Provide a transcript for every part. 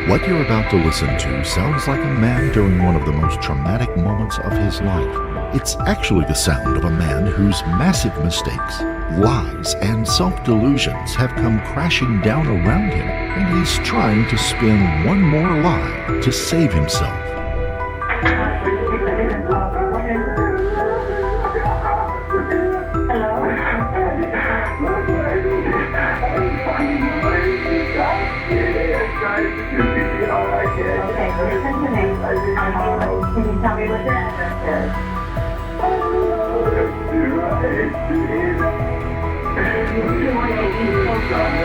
What you're about to listen to sounds like a man during one of the most traumatic moments of his life. It's actually the sound of a man whose massive mistakes, lies, and self-delusions have come crashing down around him, and he's trying to spin one more lie to save himself. Can you tell me what your address is?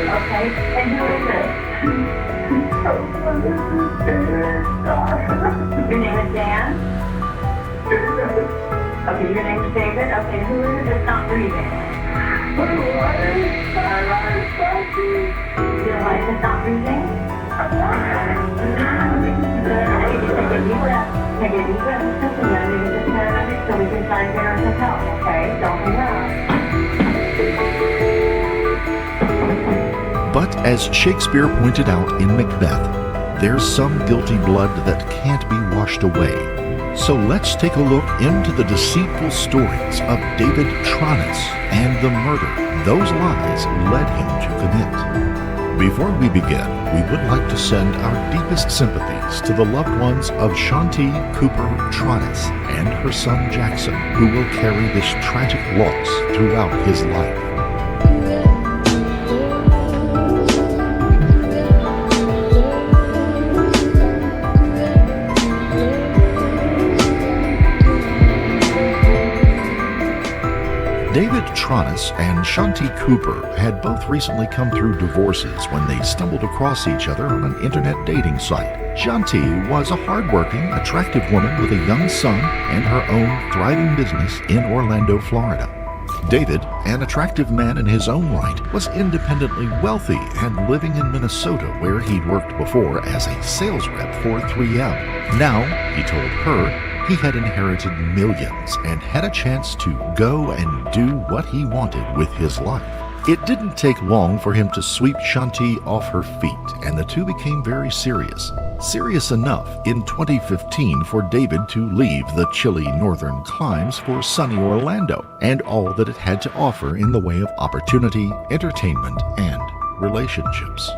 Okay, and who is it? Your name is Dan? Okay, your name is David? Okay, who is it that's not breathing? Your wife is not breathing? Take a deep breath and sit and then just paramedic so we can try and get her some help, okay? Don't hang up. But as Shakespeare pointed out in Macbeth, there's some guilty blood that can't be washed away. So let's take a look into the deceitful stories of David Tronnes and the murder those lies led him to commit. Before we begin, we would like to send our deepest sympathies to the loved ones of Shanti Cooper Tronnes and her son Jackson, who will carry this tragic loss throughout his life. David Tronnes and Shanti Cooper had both recently come through divorces when they stumbled across each other on an internet dating site. Shanti was a hardworking, attractive woman with a young son and her own thriving business in Orlando, Florida. David, an attractive man in his own right, was independently wealthy and living in Minnesota, where he'd worked before as a sales rep for 3M. Now, he told her, he had inherited millions and had a chance to go and do what he wanted with his life. It didn't take long for him to sweep Shanti off her feet, and the two became very serious. Serious enough in 2015 for David to leave the chilly northern climes for sunny Orlando and all that it had to offer in the way of opportunity, entertainment, and relationships.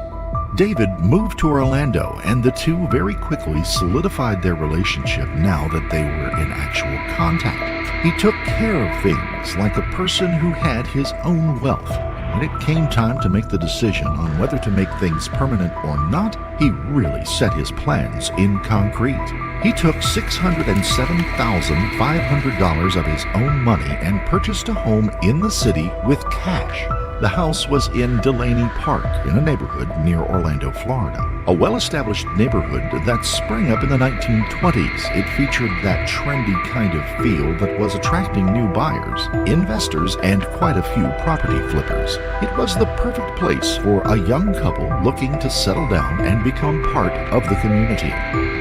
David moved to Orlando, and the two very quickly solidified their relationship now that they were in actual contact. He took care of things like a person who had his own wealth. When it came time to make the decision on whether to make things permanent or not, he really set his plans in concrete. He took $607,500 of his own money and purchased a home in the city with cash. The house was in Delaney Park, in a neighborhood near Orlando, Florida. A well-established neighborhood that sprang up in the 1920s. It featured that trendy kind of feel that was attracting new buyers, investors, and quite a few property flippers. It was the perfect place for a young couple looking to settle down and become part of the community.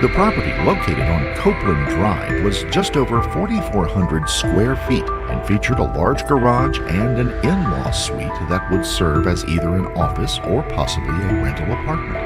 The property, located on Copeland Drive, was just over 4,400 square feet and featured a large garage and an in-law suite that would serve as either an office or possibly a rental apartment.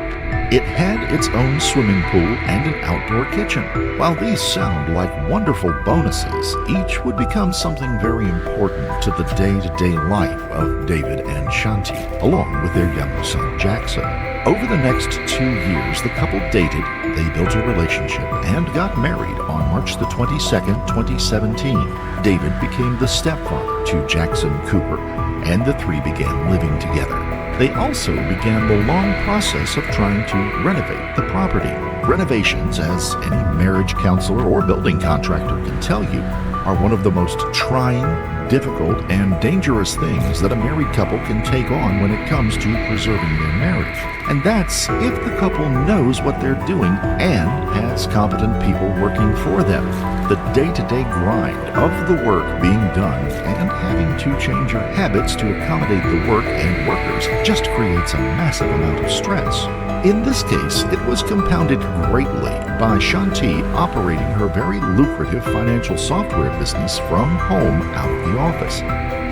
It had its own swimming pool and an outdoor kitchen. While these sound like wonderful bonuses, each would become something very important to the day-to-day life of David and Shanti, along with their young son Jackson. Over the next 2 years, the couple dated, they built a relationship, and got married on March the 22nd, 2017. David became the stepfather to Jackson Cooper, and the three began living together. They also began the long process of trying to renovate the property. Renovations, as any marriage counselor or building contractor can tell you, are one of the most trying, difficult, and dangerous things that a married couple can take on when it comes to preserving their marriage. And that's if the couple knows what they're doing and has competent people working for them. The day-to-day grind of the work being done and having to change your habits to accommodate the work and workers just creates a massive amount of stress. In this case, it was compounded greatly by Shanti operating her very lucrative financial software business from home out of the office.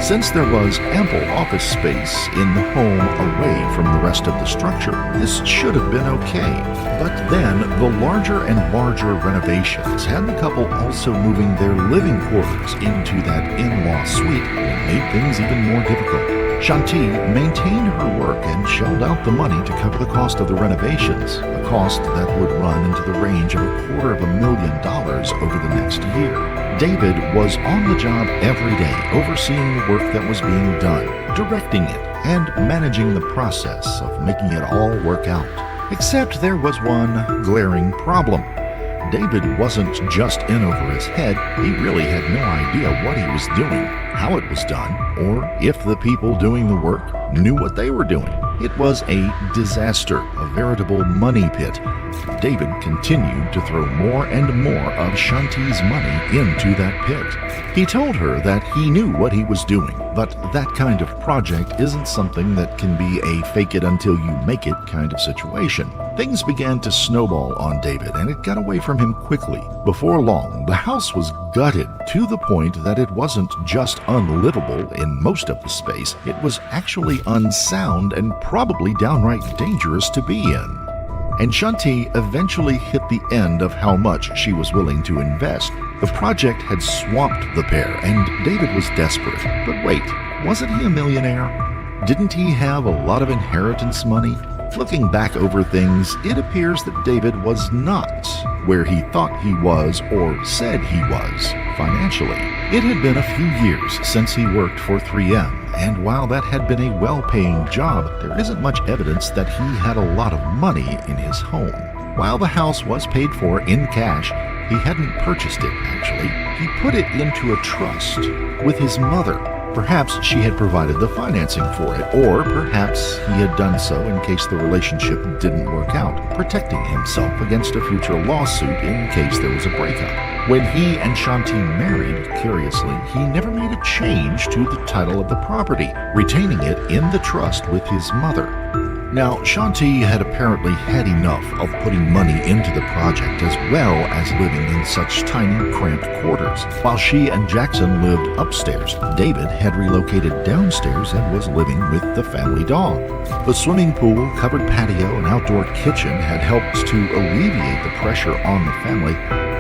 Since there was ample office space in the home away from the rest of the structure, this should have been okay. But then, the larger and larger renovations had the couple also moving their living quarters into that in-law suite and made things even more difficult. Shanti maintained her work and shelled out the money to cover the cost of the renovations, a cost that would run into the range of $250,000 over the next year. David was on the job every day, overseeing the work that was being done, directing it, and managing the process of making it all work out. Except there was one glaring problem. David wasn't just in over his head, he really had no idea what he was doing, how it was done, or if the people doing the work knew what they were doing. It was a disaster, a veritable money pit. David continued to throw more and more of Shanti's money into that pit. He told her that he knew what he was doing, but that kind of project isn't something that can be a fake it until you make it kind of situation. Things began to snowball on David, and it got away from him quickly. Before long, the house was gutted to the point that it wasn't just unlivable in most of the space, it was actually unsound and probably downright dangerous to be in. And Shanti eventually hit the end of how much she was willing to invest. The project had swamped the pair, and David was desperate. But wait, wasn't he a millionaire? Didn't he have a lot of inheritance money? Looking back over things, it appears that David was not where he thought he was or said he was financially. It had been a few years since he worked for 3M, and while that had been a well-paying job, there isn't much evidence that he had a lot of money in his home. While the house was paid for in cash, he hadn't purchased it, actually. He put it into a trust with his mother. Perhaps she had provided the financing for it, or perhaps he had done so in case the relationship didn't work out, protecting himself against a future lawsuit in case there was a breakup. When he and Shanti married, curiously, he never made a change to the title of the property, retaining it in the trust with his mother. Now, Shanti had apparently had enough of putting money into the project as well as living in such tiny, cramped quarters. While she and Jackson lived upstairs, David had relocated downstairs and was living with the family dog. The swimming pool, covered patio, and outdoor kitchen had helped to alleviate the pressure on the family,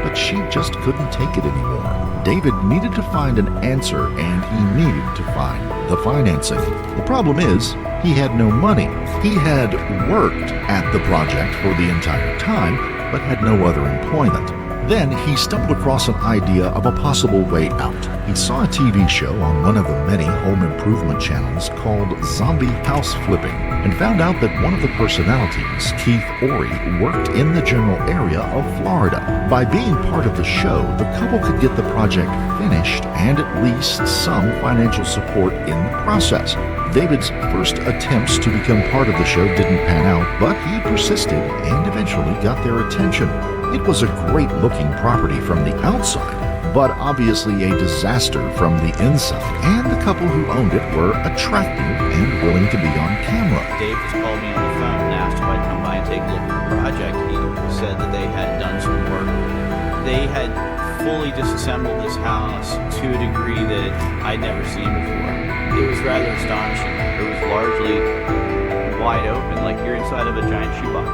but she just couldn't take it anymore. David needed to find an answer, and he needed to find the financing. The problem is, he had no money. He had worked at the project for the entire time, but had no other employment. Then he stumbled across an idea of a possible way out. He saw a TV show on one of the many home improvement channels called Zombie House Flipping, and found out that one of the personalities, Keith Ory, worked in the general area of Florida. By being part of the show, the couple could get the project finished and at least some financial support in the process. David's first attempts to become part of the show didn't pan out, but he persisted and eventually got their attention. It was a great-looking property from the outside, but obviously a disaster from the inside, and the couple who owned it were attractive and willing to be on camera. Dave just called me on the phone and asked if I'd come by and take a look at the project. He said that they had done some work. They had fully disassembled this house to a degree that I'd never seen before. It was rather astonishing. It was largely wide open, like you're inside of a giant shoebox.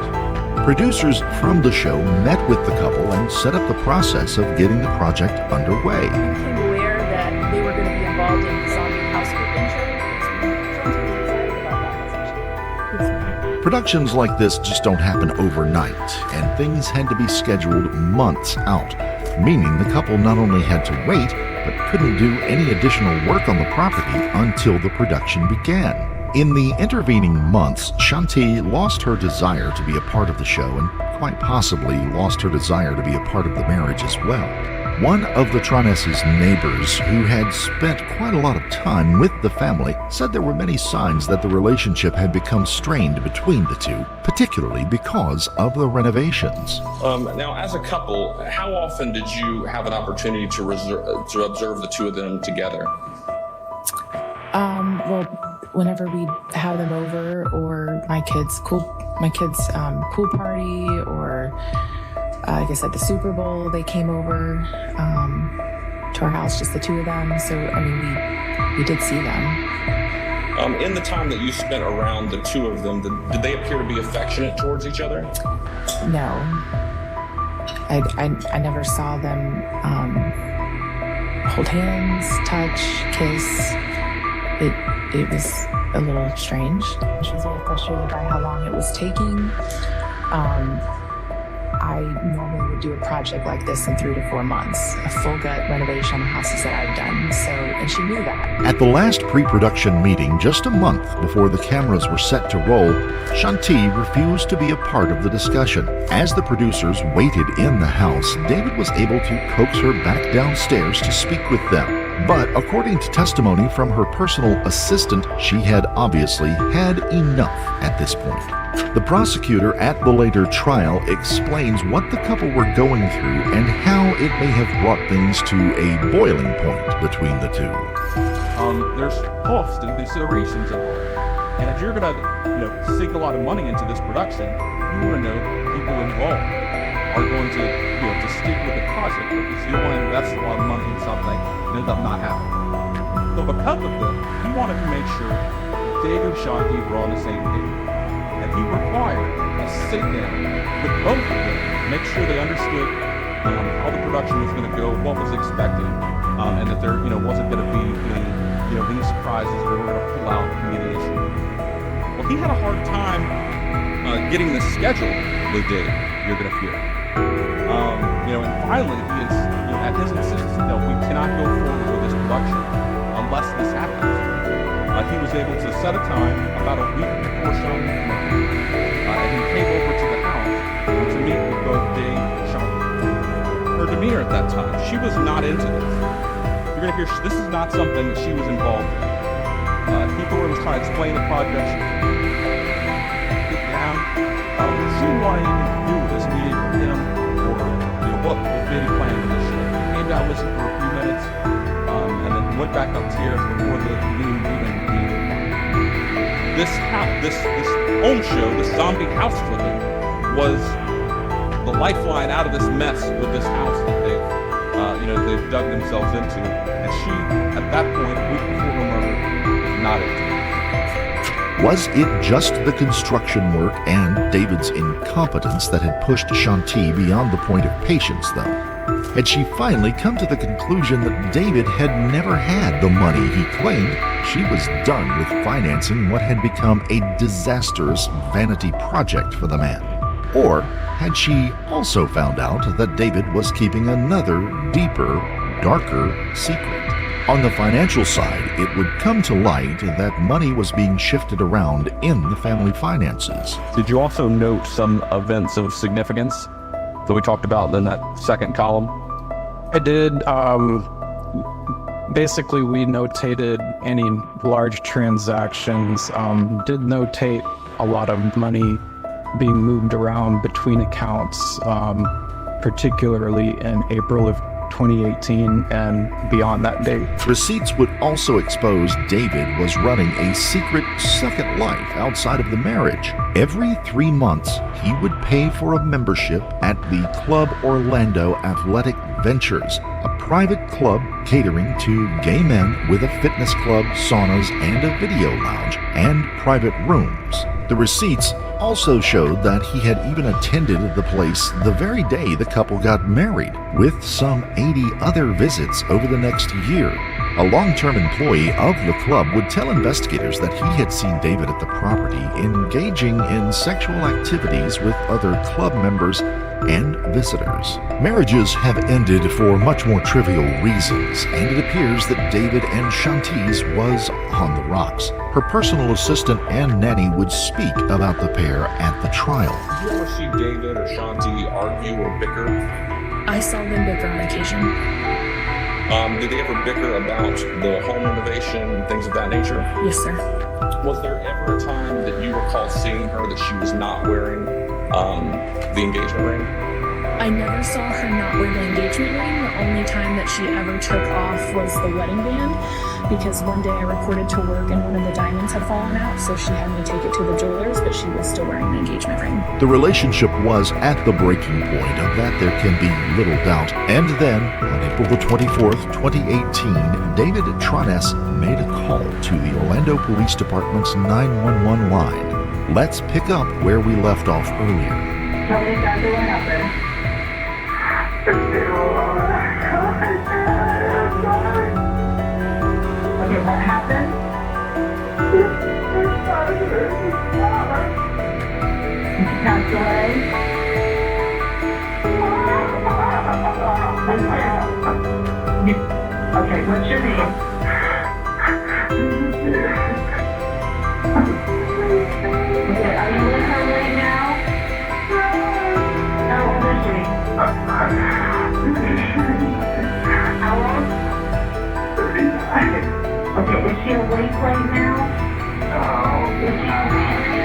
Producers from the show met with the couple and set up the process of getting the project underway. I became aware that they were going to be involved in the Zombie House Flipping show. So I'm really excited about that. That's actually. Productions like this just don't happen overnight, and things had to be scheduled months out, meaning the couple not only had to wait, but couldn't do any additional work on the property until the production began. In the intervening months, Shanti lost her desire to be a part of the show and quite possibly lost her desire to be a part of the marriage as well. One of the Tronnes' neighbors, who had spent quite a lot of time with the family, said there were many signs that the relationship had become strained between the two, particularly because of the renovations. Now, as a couple, how often did you have an opportunity to observe the two of them together? Well, whenever we'd have them over, or my kids' pool party, or like I said, the Super Bowl, they came over to our house, just the two of them. So I mean, we did see them. In the time that you spent around the two of them, did they appear to be affectionate towards each other? No, I never saw them hold hands, touch, kiss. It was a little strange. She was very frustrated by how long it was taking. I normally would do a project like this in 3 to 4 months, a full gut renovation on the houses that I've done. And she knew that. At the last pre-production meeting, just a month before the cameras were set to roll, Shanti refused to be a part of the discussion. As the producers waited in the house, David was able to coax her back downstairs to speak with them. But according to testimony from her personal assistant, she had obviously had enough at this point. The prosecutor at the later trial explains what the couple were going through and how it may have brought things to a boiling point between the two. There's costs and considerations involved. And if you're going to sink a lot of money into this production, you want to know people involved are going to to stick with the project, because you don't want to invest a lot of money in something and end up not happening. So because of this, he wanted to make sure David and Shanti were on the same page. And he required a sit down with both of them to make sure they understood how the production was going to go, what was expected, and that there wasn't going to be any surprises that were going to pull out immediately. Well, he had a hard time getting the schedule with Dave, you're going to hear. And finally, he is, at his insistence, we cannot go forward with this production unless this happens. He was able to set a time about a week before Shanti came over, and he came over to the house to meet with both Dave and Shanti. Her demeanor at that time, she was not into this. You're going to hear this is not something that she was involved in. People were trying to explain the project. She get down. She didn't want anything to do with this meeting with him, or what was being planned in the show. He came down, listened for a few minutes, and then went back upstairs before the meeting even began. This home show, this zombie house flipping, was the lifeline out of this mess with this house that they've dug themselves into. And she, at that point, a week before her murder, was not into it. Was it just the construction work and David's incompetence that had pushed Shanti beyond the point of patience, though? Had she finally come to the conclusion that David had never had the money he claimed? She was done with financing what had become a disastrous vanity project for the man. Or had she also found out that David was keeping another, deeper, darker secret? On the financial side, it would come to light that money was being shifted around in the family finances. Did you also note some events of significance that we talked about in that second column? I did. Basically, we notated any large transactions, did notate a lot of money being moved around between accounts, particularly in April of 2018 and beyond that date. Receipts would also expose David was running a secret second life outside of the marriage. Every 3 months, he would pay for a membership at the Club Orlando Athletic Ventures, a private club catering to gay men with a fitness club, saunas, and a video lounge, and private rooms. The receipts also showed that he had even attended the place the very day the couple got married, with some 80 other visits over the next year. A long-term employee of the club would tell investigators that he had seen David at the property engaging in sexual activities with other club members and visitors. Marriages have ended for much more trivial reasons, and it appears that David and Shanti's was on the rocks. Her personal assistant and nanny would speak about the pair at the trial. Did you ever see David or Shanti argue or bicker? I saw them bicker on occasion. Did they ever bicker about the home renovation and things of that nature? Yes, sir. Was there ever a time that you recall seeing her that she was not wearing the engagement ring? I never saw her not wear the engagement ring. The only time that she ever took off was the wedding band, because one day I reported to work and one of the diamonds had fallen out, so she had me take it to the jeweler's, but she was still wearing the engagement ring. The relationship was at the breaking point, of that there can be little doubt. And then, on April the 24th, 2018, David Tronnes made a call to the Orlando Police Department's 911 line. Let's pick up where we left off earlier. Tell me exactly what happened. Okay, what happened? She passed away? Okay, what's your name? Okay, are you with her right now? How old is she? How old? 39. Okay, is she awake right now? No. Is she breathing?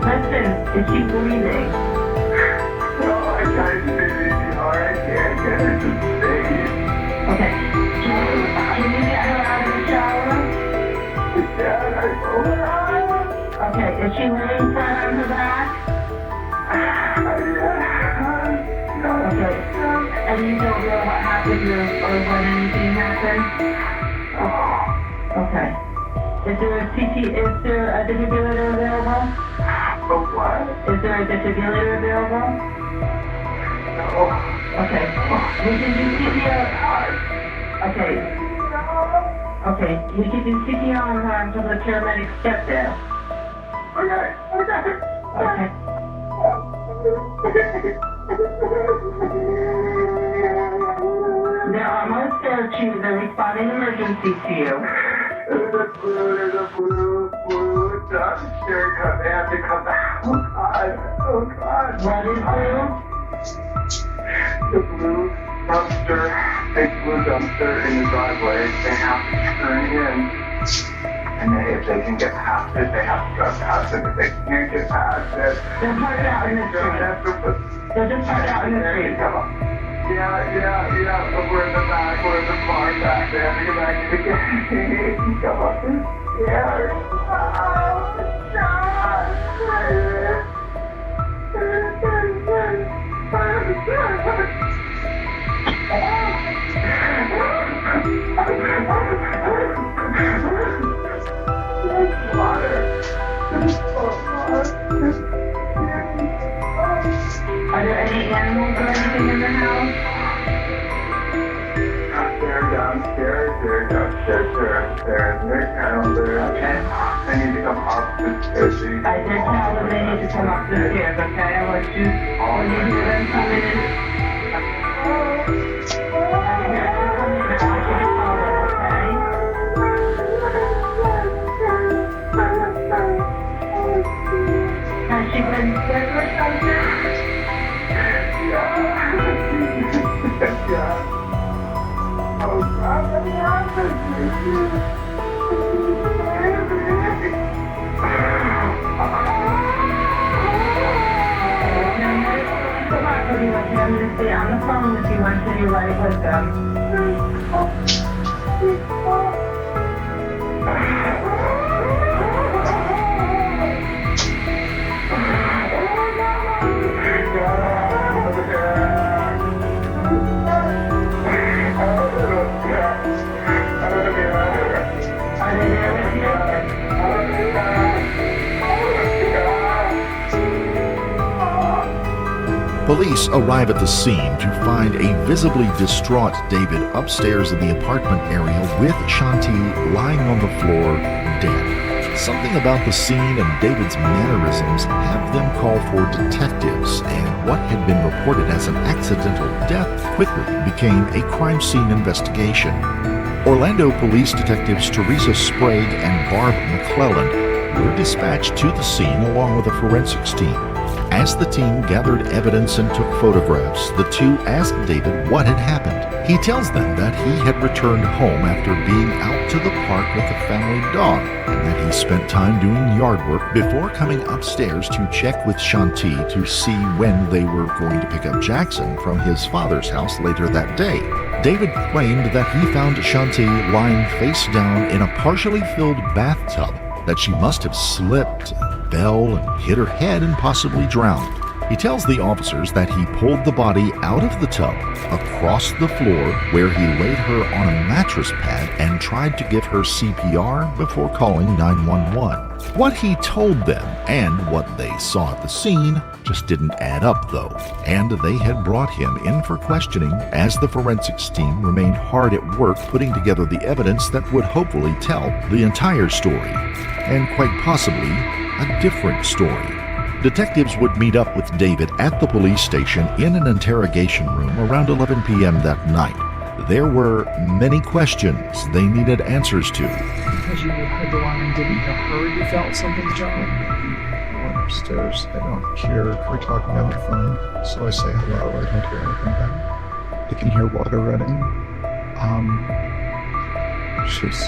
Listen. Is she breathing? No, I tried to do CPR. I can't get her to sleep. Okay. Can you get her out of the shower? Yeah, I told her. Okay, is she laying flat on her back? No. Okay. And you don't know what happened or when anything happened? Okay. Is there a defibrillator available? What? Is there a defibrillator available? No. Okay. We can do CPR. Okay. Okay. We can do CPR on her until the paramedics get there. Okay. They're almost there, Chief. They're responding emergency to you. There's a blue dumpster. They have to come back. Oh, God. What is blue? The blue dumpster. Big blue dumpster in the driveway. They have to turn in. And if they can get past it, they have to go past it. If they can't get past it, they're parked out in the street. They're just parked out in the street. Yeah. We're in the back. We're in the far back. They have to get back to the gate. Come on. Yeah. Are there any animals or anything in the house? They're downstairs. They're kennels there. Okay. They need to come up the stairs. I did tell them they need to come up the stairs, okay? I'll let you, when you hear them coming in. Has she been sick or something? Yeah. Oh, God, what happened? I'm going to stay on the phone with you until you're ready with them. Police arrive at the scene to find a visibly distraught David upstairs in the apartment area with Shanti lying on the floor, dead. Something about the scene and David's mannerisms have them call for detectives, and what had been reported as an accidental death quickly became a crime scene investigation. Orlando police detectives Teresa Sprague and Barb McClelland were dispatched to the scene along with a forensics team. As the team gathered evidence and took photographs, the two asked David what had happened. He tells them that he had returned home after being out to the park with the family dog, and that he spent time doing yard work before coming upstairs to check with Shanti to see when they were going to pick up Jackson from his father's house later that day. David claimed that he found Shanti lying face down in a partially filled bathtub, that she must have slipped, fell, and hit her head and possibly drowned. He tells the officers that he pulled the body out of the tub, across the floor, where he laid her on a mattress pad and tried to give her CPR before calling 911. What he told them and what they saw at the scene just didn't add up, though, and they had brought him in for questioning as the forensics team remained hard at work putting together the evidence that would hopefully tell the entire story, and quite possibly a different story. Detectives would meet up with David at the police station in an interrogation room around 11 p.m. that night. There were many questions they needed answers to. Because you heard the alarm and didn't hear her, you felt something jarring? I went upstairs. I don't hear her talking on the phone, so I say hello. I don't hear anything back. I can hear water running. She's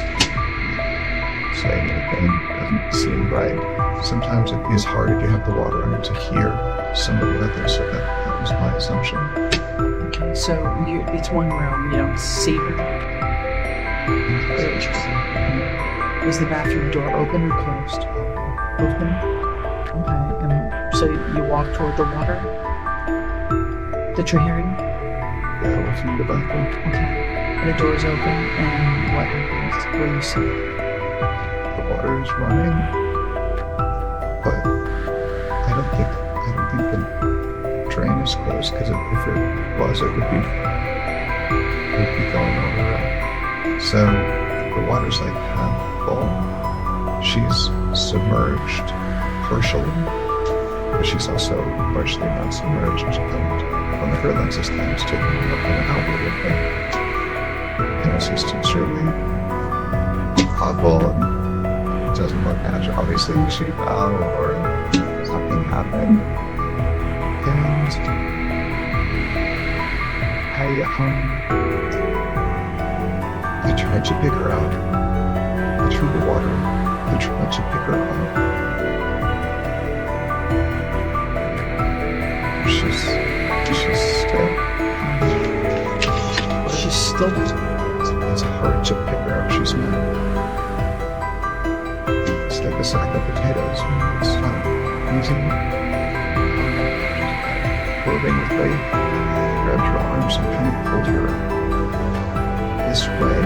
saying anything doesn't seem right. Sometimes it is hard if you have the water under to hear somebody like this, so that was my assumption. Okay, so it's one room, you don't see her. Was the bathroom door open or closed? Open? Okay, and so you walk toward the water that you're hearing? Yeah, I was in the bathroom. Okay, and the door's open, and what happens? What do you see? The water is running. But I don't think the drain is closed, because if it was, it would be going all around. So the water's like half full. She's submerged partially, but she's also partially not submerged. And one of her legs is kind of sticking up and out a little bit. And it's just extremely awful. And it doesn't look natural. Obviously, she fell or something happened. And I tried to pick her up. I threw the water. I tried to pick her up. She's still. She's still. It's hard to pick her up. She's not. Like a sack of potatoes. It's not easy. Probing with me, grabbed her arms and kind of pulled her this way.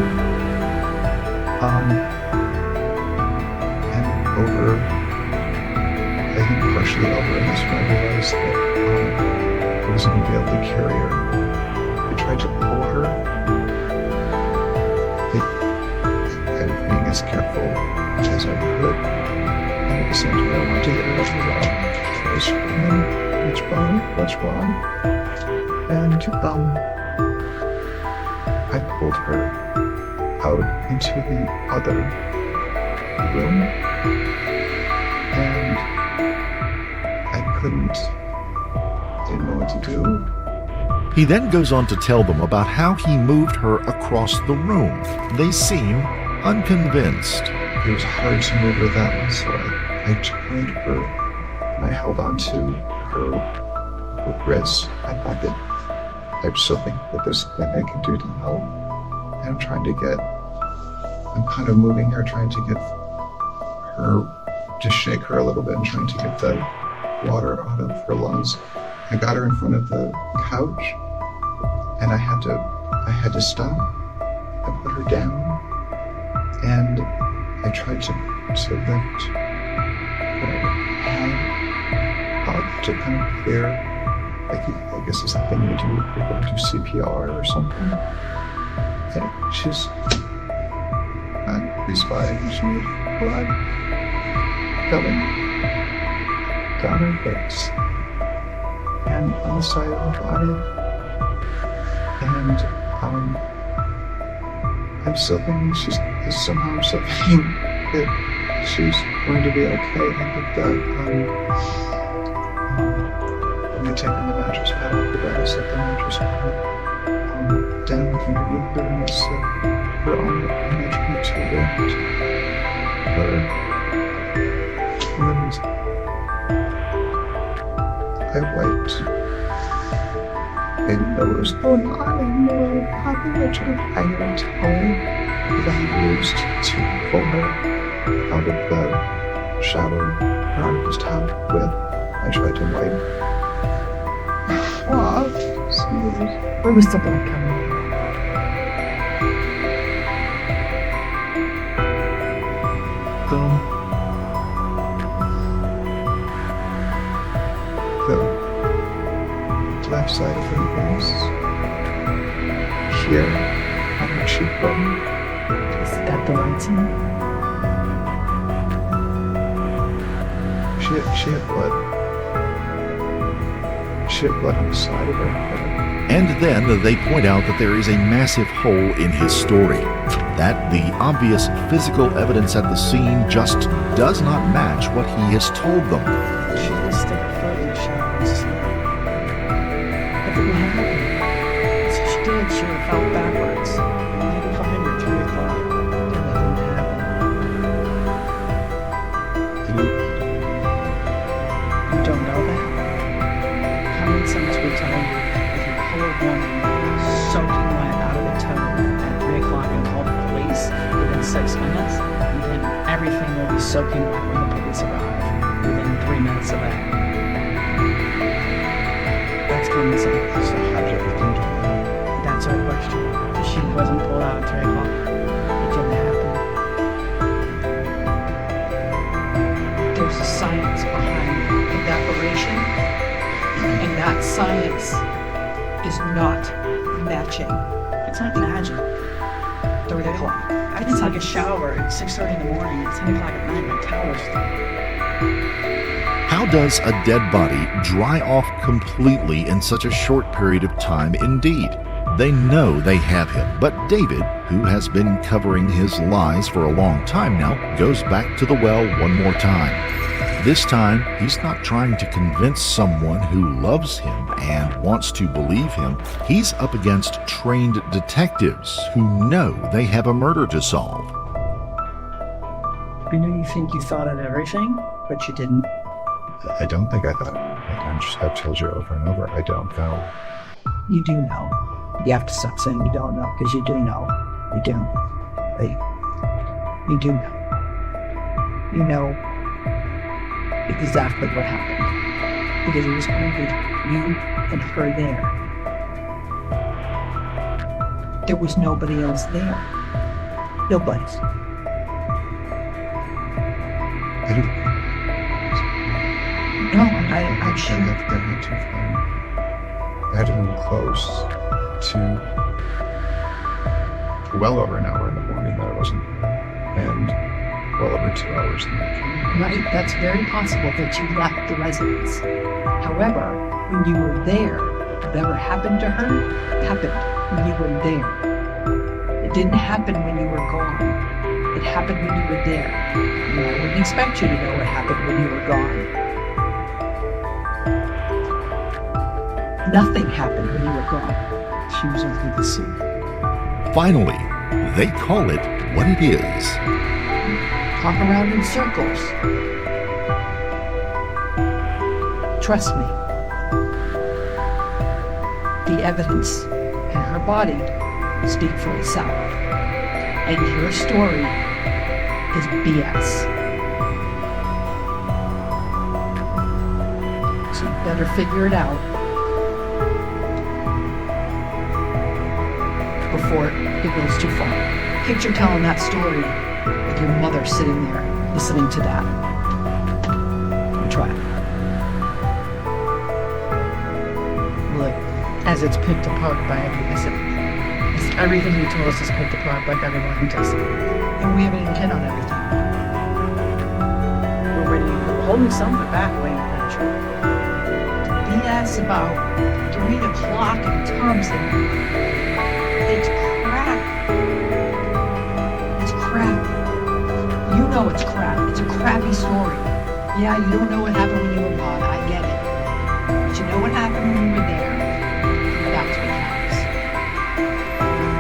And over, I think partially over, and this when I realized that I wasn't going to be able to carry her. I tried to pull her. And being as careful as I could, and at the same time I wanted to get her off the rock. I was screaming, what's wrong? And I pulled her out into the other room, and I didn't know what to do. He then goes on to tell them about how he moved her across the room. They seem unconvinced. It was hard to move her that way, so I turned her and I held on to her wrists. I thought that I still think that there's something I can do to help. And I'm kind of moving her, trying to get her, to shake her a little bit and trying to get the water out of her lungs. I got her in front of the couch and I had to stop. I put her down and I tried to lift her head up to kind of clear, I guess it's the thing you do, people do CPR or something. And she's not responding, she had blood coming down her face and on the side of her body. And I'm still thinking somehow I'm still thinking that she's going to be okay. I think that I'm going to take the mattress pad off the bed. I set the mattress pad down under the bitterness of her unimaginative and her limbs. I wiped. I didn't know what was going on. I didn't know how much of iron tone that I used to pull her out of the shower or out of his tub with. I tried to wipe. Oh, Where was the blood coming from? The left side of her face. Here, on her cheekbone. Is that the right side? She had blood. She had blood on the side of her head. And then they point out that there is a massive hole in his story. That the obvious physical evidence at the scene just does not match what he has told them. She just stick her foot in the shower and sleep. That didn't happen. So she did. She fell backwards. Maybe behind her 3 o'clock. And that didn't happen. You don't know that? How many times we tell you if you pull a woman soaking wet out of the tub at 3 o'clock and call the police within 6 minutes, then everything will be soaking wet when the police arrive within 3 minutes of that. That's common sense. So how did everything do that? That's our question. She wasn't pulled out at 3 o'clock. It didn't happen. There's a science behind evaporation, and that science is not matching. It's not magic. 3 o'clock. I can take a shower at 6:30 in the morning at 10 o'clock at night. My towel's How does a dead body dry off completely in such a short period of time? Indeed, they know they have him, but David, who has been covering his lies for a long time now, goes back to the well one more time. This time, he's not trying to convince someone who loves him and wants to believe him. He's up against trained detectives who know they have a murder to solve. You know, you think you thought of everything, but you didn't. I don't think I thought. I've told you over and over. I don't know. You do know. You have to stop saying you don't know, because you do know. You do. Right? You do know. You know exactly what happened. Because it was only you and her there. There was nobody else there. Nobody. I don't. No, I I've should. been too far. I had to move close to well over an hour in the morning that I wasn't there, and well over 2 hours in the afternoon. Right, that's very possible that you left the residence. However, when you were there, whatever happened to her happened when you were there. It didn't happen when you were gone. It happened when you were there. And I wouldn't expect you to know what happened when you were gone. Nothing happened when you were gone. She was only the scene. Finally, they call it what it is. Talk around in circles. Trust me. The evidence and her body speak for itself. And your story is BS. So you better figure it out before it goes too far. Picture telling that story with your mother sitting there listening to that. Try it. Look, as it's picked apart by everything you told us is picked apart by everyone who does it. And we haven't even hit on everything. We're holding some of it back waiting for the truth. BS about 3 o'clock in Thompson. It's crap. It's crap. You know it's crap. It's a crappy story. Yeah, you don't know what happened when you were gone. I get it. But you know what happened when you were there. And that's what counts.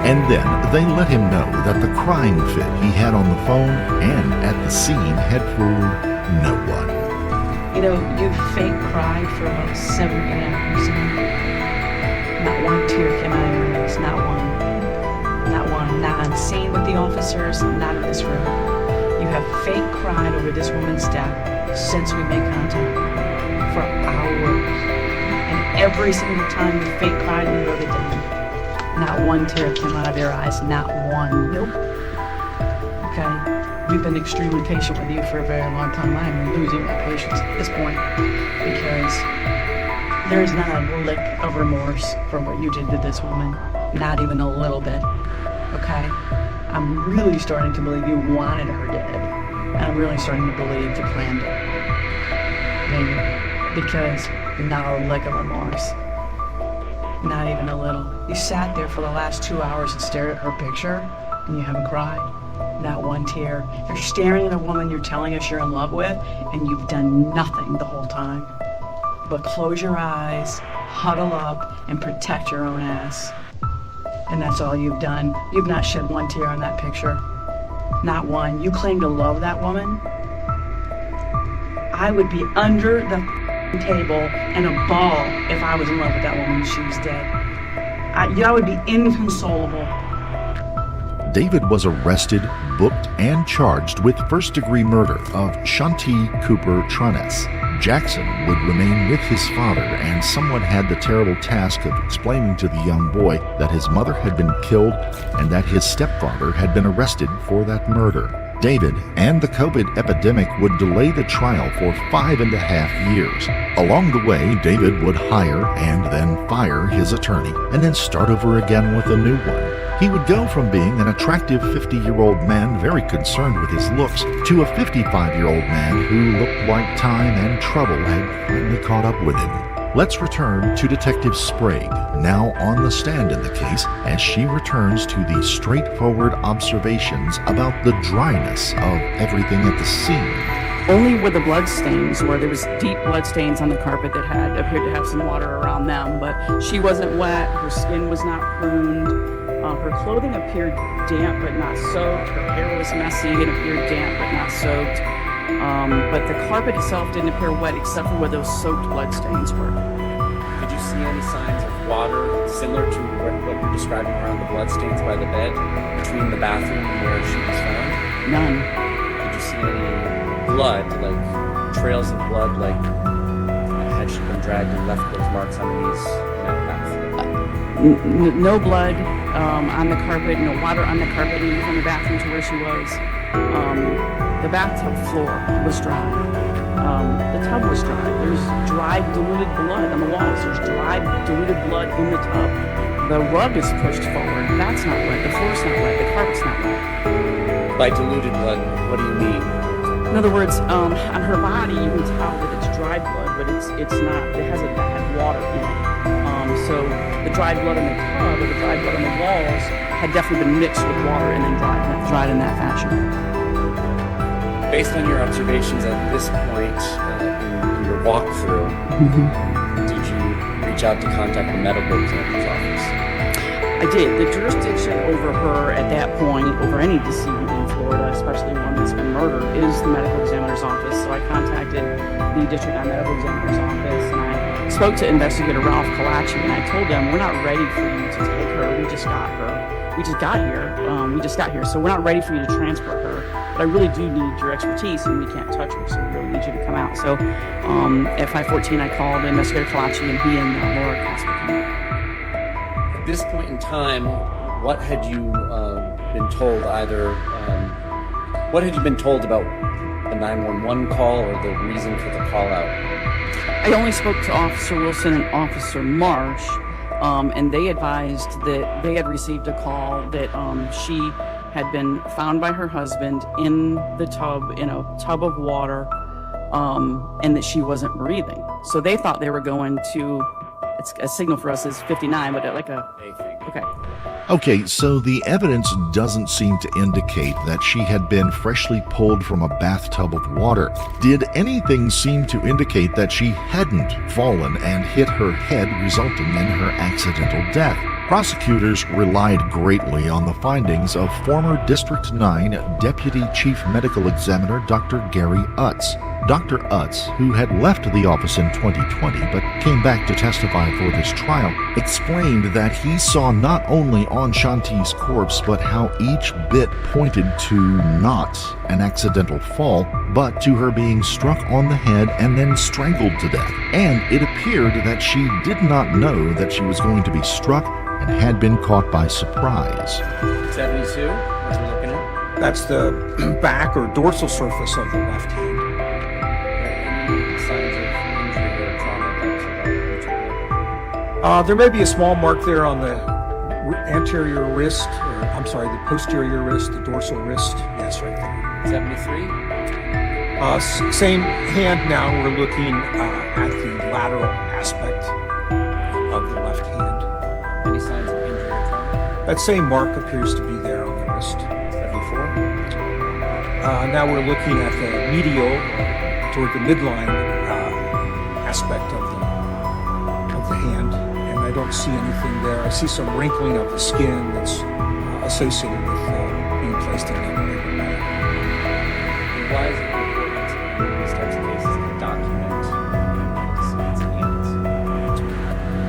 And then they let him know that the crying fit he had on the phone and at the scene had fooled no one. You know, you fake cried for about 7 or 8 hours. Not one tear came out of your eyes, not one. Not one. Not on scene with the officers, not in this room. You have fake cried over this woman's death since we made contact for hours. And every single time you fake cried, you really did. Not one tear came out of your eyes, not one. Nope. Okay? We've been extremely patient with you for a very long time. I'm losing my patience at this point because there is not a lick of remorse for what you did to this woman. Not even a little bit. Okay? I'm really starting to believe you wanted her dead. And I'm really starting to believe you planned it. Maybe. Because not a lick of remorse. Not even a little. You sat there for the last 2 hours and stared at her picture, and you haven't cried. Not one tear. You're staring at a woman you're telling us you're in love with, and you've done nothing the whole time. But close your eyes, huddle up, and protect your own ass. And that's all you've done. You've not shed one tear on that picture. Not one. You claim to love that woman. I would be under the table and a ball if I was in love with that woman and she was dead. I would be inconsolable. David was arrested, booked, and charged with first-degree murder of Shanti Cooper Tronnes. Jackson would remain with his father, and someone had the terrible task of explaining to the young boy that his mother had been killed and that his stepfather had been arrested for that murder. David and the COVID epidemic would delay the trial for 5.5 years. Along the way, David would hire and then fire his attorney, and then start over again with a new one. He would go from being an attractive 50-year-old man very concerned with his looks to a 55-year-old man who looked like time and trouble had finally caught up with him. Let's return to Detective Sprague, now on the stand in the case, as she returns to the straightforward observations about the dryness of everything at the scene. Only with the blood stains, where there was deep blood stains on the carpet that had appeared to have some water around them, but she wasn't wet, her skin was not pruned. Her clothing appeared damp but not soaked. Her hair was messy and appeared damp but not soaked. But the carpet itself didn't appear wet except for where those soaked blood stains were. Did you see any signs of water similar to what you're describing around the blood stains by the bed between the bathroom and where she was found? None. Did you see any blood, like trails of blood, like had she been dragged and left those marks underneath that bathroom? No blood on the carpet, no water on the carpet, even from the bathroom to where she was. The bathtub floor was dry. The tub was dry. There's dried, diluted blood on the walls. There's dried, diluted blood in the tub. The rug is pushed forward. That's not wet. The floor's not wet. The carpet's not wet. By diluted blood, what do you mean? In other words, on her body, you can tell that it's dried blood, but it's not. It hasn't had water in it. So the dried blood in the tub or the dried blood on the walls had definitely been mixed with water and then dried in that fashion. Based on your observations at this point in your walkthrough, did you reach out to contact the medical examiner's office? I did. The jurisdiction over her at that point, over any decedent in Florida, especially one that's been murdered, is the medical examiner's office. So I contacted the district medical examiner's office and I spoke to investigator Ralph Kalachi and I told them, we're not ready for you to take her. We just got her. We just got here. So we're not ready for you to transport her. But I really do need your expertise and we can't touch her. So we really need you to come out. So at 5:14 I called investigator Kalachi and he and Laura Casper came out. At this point in time, what had you been told what had you been told about the 911 call or the reason for the call out? I only spoke to Officer Wilson and Officer Marsh, and they advised that they had received a call that she had been found by her husband in a tub of water, and that she wasn't breathing. So they thought they were going to, it's a signal for us is 59, but like a, okay. Okay, so the evidence doesn't seem to indicate that she had been freshly pulled from a bathtub of water. Did anything seem to indicate that she hadn't fallen and hit her head, resulting in her accidental death? Prosecutors relied greatly on the findings of former District 9 Deputy Chief Medical Examiner Dr. Gary Utz. Dr. Utz, who had left the office in 2020 but came back to testify for this trial, explained that he saw not only on Shanti's corpse but how each bit pointed to not an accidental fall, but to her being struck on the head and then strangled to death. And it appeared that she did not know that she was going to be struck and had been caught by surprise. 72, what are we looking at? That's the back or dorsal surface of the left hand. Any signs of injury or trauma? There may be a small mark there on the anterior wrist, the posterior wrist, the dorsal wrist. Yes, right there. 73? Same hand now. We're looking at the lateral aspect of the left hand. Any signs of injury or trauma? That same mark appears to be there on the wrist. 74? Now we're looking at the medial, toward the midline aspect of the hand, and I don't see anything there. I see some wrinkling of the skin that's associated with being placed in the labor bag. Why is it important in these types of cases to document deceased hands?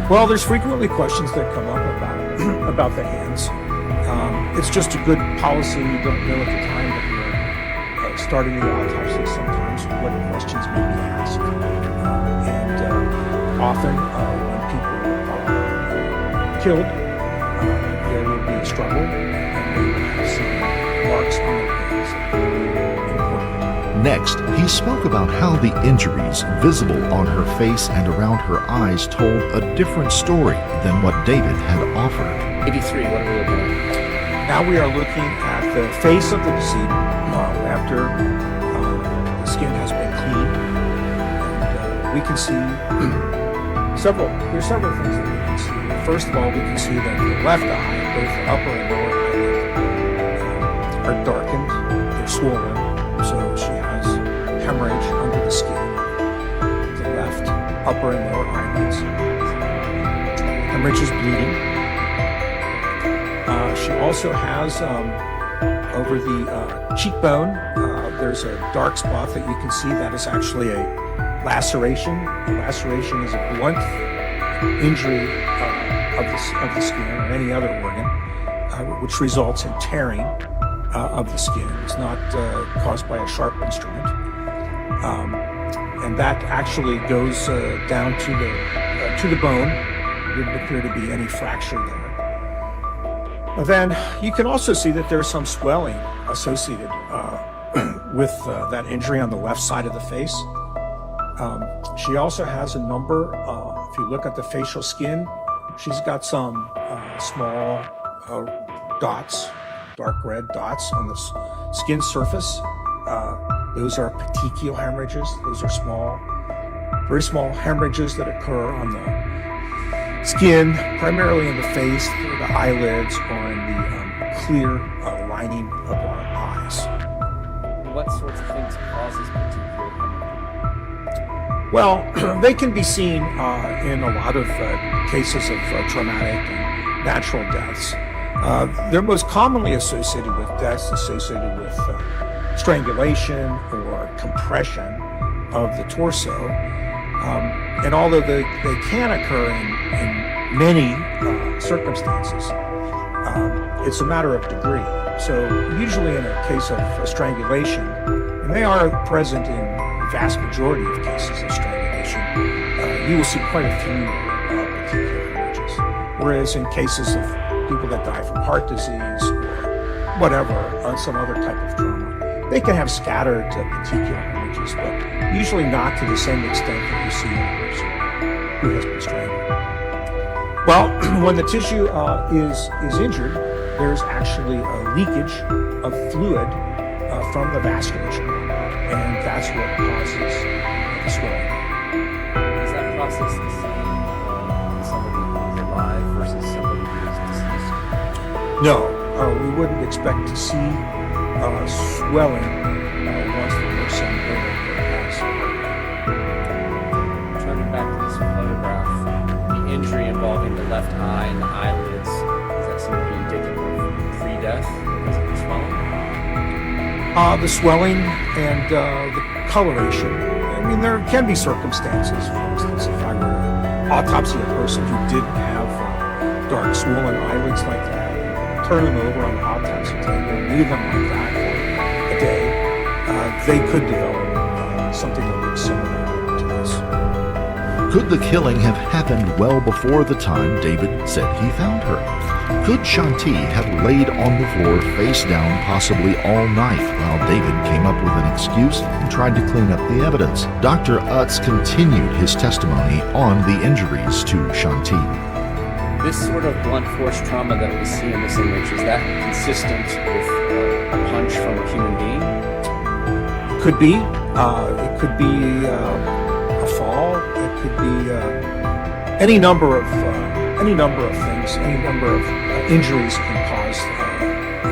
Well, there's frequently questions that come up about the hands. It's just a good policy. You don't know at the time that you're starting the autopsy sometimes what questions may be asked. And often when people are killed, there will be a struggle and they will have some marks on their hands that are important. Next, he spoke about how the injuries visible on her face and around her eyes told a different story than what David had offered. 83, what are we looking at? Now we are looking at the face of the decedent after the skin has been cleaned. And we can see there's several things that we can see. First of all, we can see that the left eye, both the upper and lower eyelid, are darkened, they're swollen, so she has hemorrhage under the skin, the left upper and lower eyelids. Hemorrhage is bleeding. She also has over the cheekbone, there's a dark spot that you can see that is actually a laceration. A laceration is a blunt injury of the skin or any other organ, which results in tearing of the skin. It's not caused by a sharp instrument. And that actually goes down to the bone. There didn't appear to be any fracture there. Then you can also see that there's some swelling associated with that injury on the left side of the face. She also has a number, if you look at the facial skin, she's got some small dots, dark red dots on the skin surface. Those are petechial hemorrhages. Those are small, very small hemorrhages that occur on the skin, primarily in the face, the eyelids, or in the clear lining of our eyes. What sorts of things cause this particular hemorrhage? Well, they can be seen in a lot of cases of traumatic and natural deaths. They're most commonly associated with deaths associated with strangulation or compression of the torso. And although they can occur in many circumstances, it's a matter of degree. So usually in a case of strangulation, and they are present in the vast majority of cases of strangulation, you will see quite a few petechial hemorrhages. Whereas in cases of people that die from heart disease or whatever, some other type of trauma, they can have scattered petechial hemorrhages, but usually not to the same extent that you see in a person who has been strangled. Well, when the tissue is injured, there's actually a leakage of fluid from the vasculature, and that's what causes the swelling. Is that process the same in somebody who's alive versus somebody who's deceased? No, we wouldn't expect to see swelling once the person has. Turning back to this photograph, the injury involving the left eye and the eyelids The swelling and the coloration. I mean, there can be circumstances, for instance, if I were to autopsy a person who didn't have dark swollen eyelids like that, turn them over on the autopsy table and leave them like that for a day, they could develop something that looks similar to this. Could the killing have happened well before the time David said he found her? Could Shanti have laid on the floor face down possibly all night while David came up with an excuse and tried to clean up the evidence? Dr. Utz continued his testimony on the injuries to Shanti. This sort of blunt force trauma that we see in this image, is that consistent with a punch from a human being? Could be. It could be a fall. It could be any number of things. Any number of injuries can cause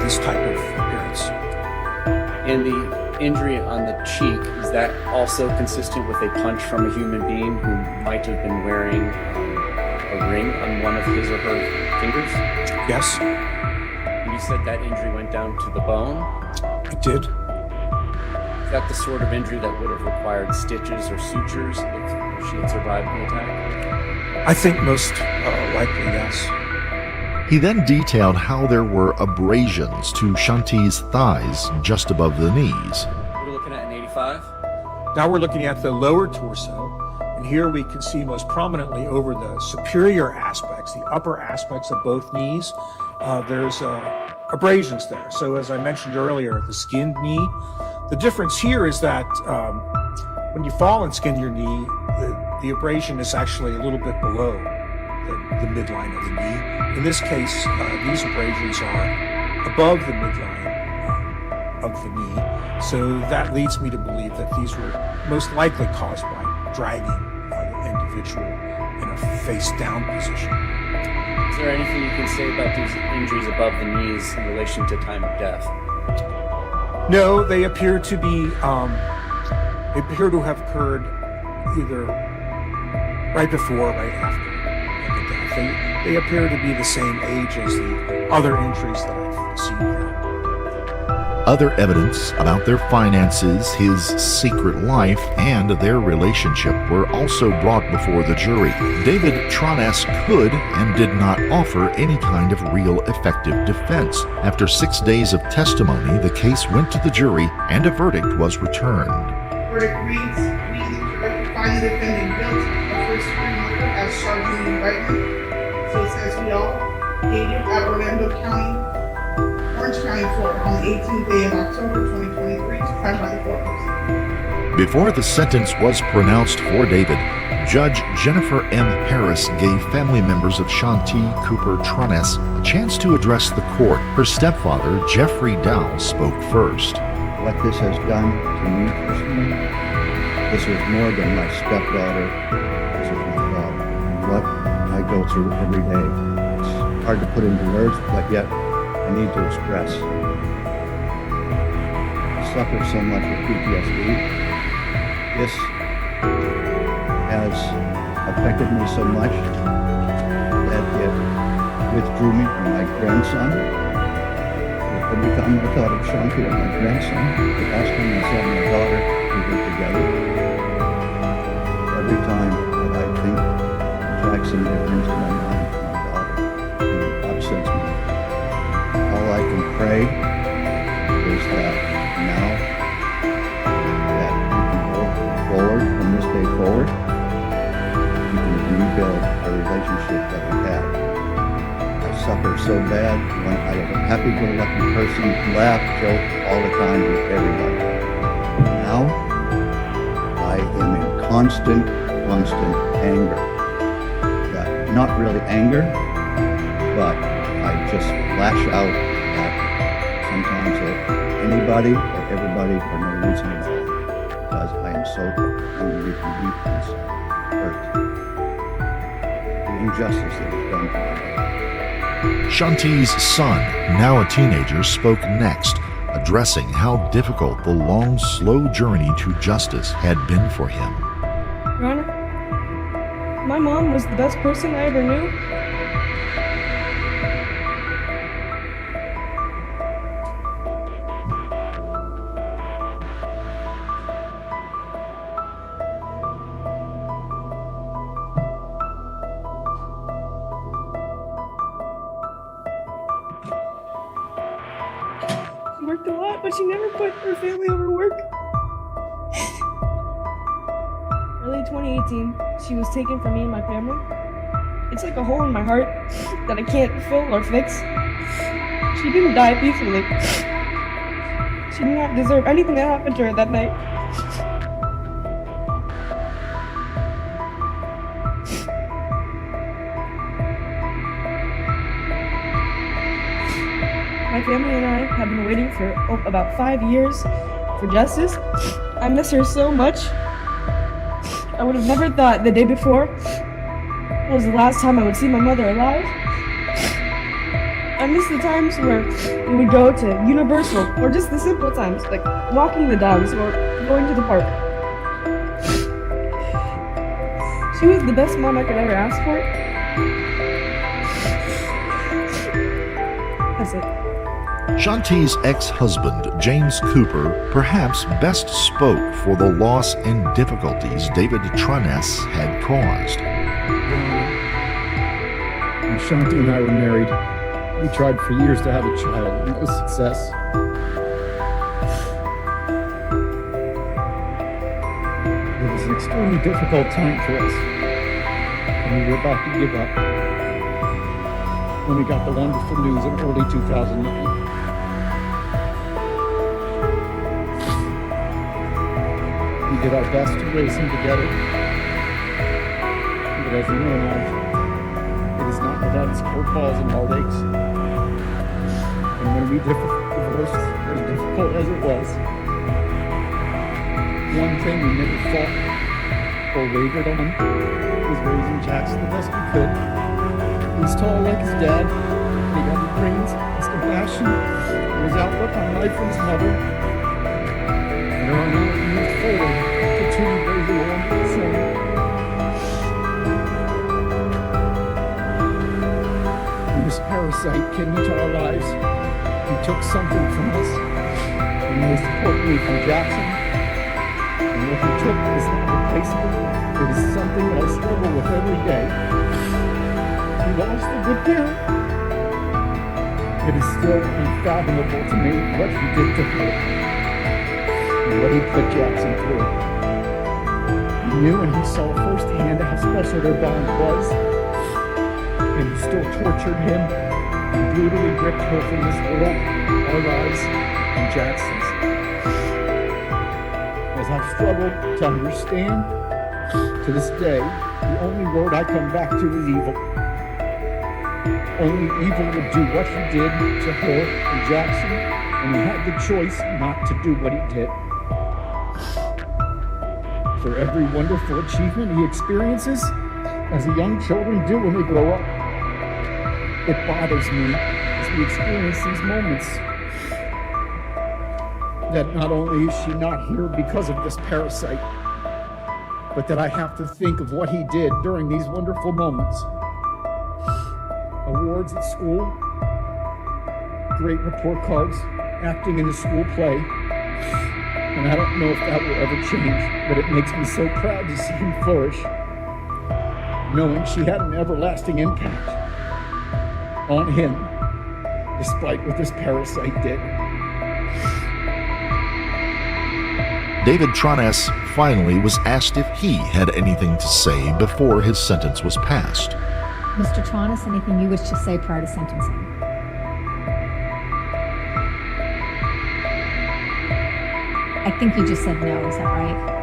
this type of appearance. And the injury on the cheek, is that also consistent with a punch from a human being who might have been wearing a ring on one of his or her fingers? Yes. And you said that injury went down to the bone? It did. Is that the sort of injury that would have required stitches or sutures if she had survived the attack? I think most likely, yes. He then detailed how there were abrasions to Shanti's thighs just above the knees. We're looking at an 85? Now we're looking at the lower torso, and here we can see most prominently over the superior aspects, the upper aspects of both knees, there's abrasions there. So as I mentioned earlier, the skinned knee, the difference here is that when you fall and skin your knee, the abrasion is actually a little bit below the midline of the knee. In this case, these abrasions are above the midline of the knee. So that leads me to believe that these were most likely caused by dragging the individual in a face-down position. Is there anything you can say about these injuries above the knees in relation to time of death? No, they appear to be, they appear to have occurred either right before or right after the death. They appear to be the same age as the other injuries that I've seen here. Other evidence about their finances, his secret life, and their relationship were also brought before the jury. David Tronnes could and did not offer any kind of real effective defense. After 6 days of testimony, the case went to the jury and a verdict was returned. Verdict reads, we find the defendant guilty of first-degree murder as charged in the indictment. So it says we all dated at Orlando County, Orange County, Florida, on the 18th day of October 2023 to find by the courthouse. Before the sentence was pronounced for David, Judge Jennifer M. Harris gave family members of Shanti Cooper Tronnes a chance to address the court. Her stepfather, Jeffrey Dow, spoke first. What this has done to me personally, this was more than my stepdaughter, this was my daughter, and what I go through every day. It's hard to put into words, but yet I need to express. I suffer so much with PTSD. This has affected me so much that it withdrew me from my grandson. Every time I thought of Shanti and my grandson, the last time I saw my daughter, we were together. Every time that I think Jackson brings to my mind my daughter, and it upsets me. All I can pray is that now that we can go forward from this day forward, we can rebuild our relationship that we had. I suffer so bad when I was a happy-go-lucky person, laugh, joke all the time with everybody. Now, I am in constant anger. Not really anger, but I just lash out at sometimes at anybody or everybody for no reason at all, because I am so angry and weak and hurt. The injustice that is done to me. Shanti's son, now a teenager, spoke next, addressing how difficult the long, slow journey to justice had been for him. Your Honor, my mom was the best person I ever knew. she never put her family over work. Early 2018, she was taken from me and my family. It's like a hole in my heart that I can't fill or fix. She didn't die peacefully. She did not deserve anything that happened to her that night. My family and I have been waiting for about 5 years for justice. I miss her so much. I would have never thought the day before was the last time I would see my mother alive. I miss the times where we would go to Universal, or just the simple times, like walking the dogs or going to the park. She was the best mom I could ever ask for. That's it. Shanti's ex-husband, James Cooper, perhaps best spoke for the loss and difficulties David Tronnes had caused. When Shanti and I were married, we tried for years to have a child, no success. It was an extremely difficult time for us, and we were about to give up when we got the wonderful news in early 2009. We did our best to raise him together, but as you know now, it is not without its curveballs and heartaches. And when we divorced, as difficult as it was, one thing we never fought or wavered on was raising Jackson the best we could. He was tall like his dad, he got the brains, his compassion, and his outlook on life from his mother. And there are now moved forward to two very wonderful sons. When this parasite came into our lives, he took something from us, and most importantly from Jackson. And what he took is not replaceable. It is something that I struggle with every day. We lost a good parent. It is still unfathomable to me what he did to her and what he put Jackson through. He knew and he saw firsthand how special their bond was, and he still tortured him and brutally ripped her from this world, our lives, and Jackson's. As I've struggled to understand, to this day, the only word I come back to is evil. Only evil would do what he did to her and Jackson, and he had the choice not to do what he did. For every wonderful achievement he experiences, as the young children do when they grow up, it bothers me as we experience these moments that not only is she not here because of this parasite, but that I have to think of what he did during these wonderful moments. Awards at school, great report cards, acting in the school play, and I don't know if that will ever change, but it makes me so proud to see him flourish, knowing she had an everlasting impact on him, despite what this parasite did. David Tronnes finally was asked if he had anything to say before his sentence was passed. Mr. Tronnes, anything you wish to say prior to sentencing? I think you just said no, is that right?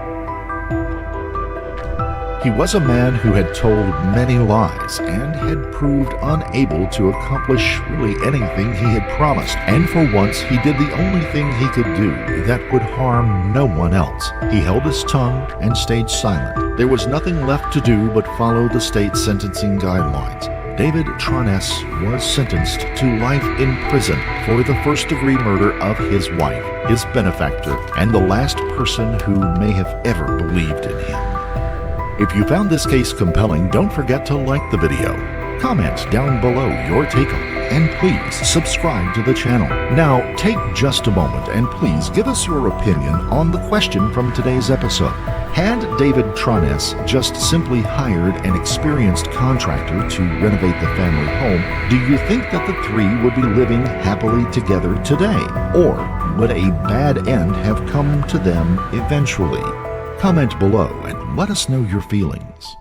He was a man who had told many lies and had proved unable to accomplish really anything he had promised. And for once, he did the only thing he could do that would harm no one else. He held his tongue and stayed silent. There was nothing left to do but follow the state sentencing guidelines. David Tronnes was sentenced to life in prison for the first-degree murder of his wife, his benefactor, and the last person who may have ever believed in him. If you found this case compelling, don't forget to like the video, comment down below your take on it, and please subscribe to the channel. Now, take just a moment and please give us your opinion on the question from today's episode. Had David Tronnes just simply hired an experienced contractor to renovate the family home, do you think that the three would be living happily together today? Or would a bad end have come to them eventually? Comment below and let us know your feelings.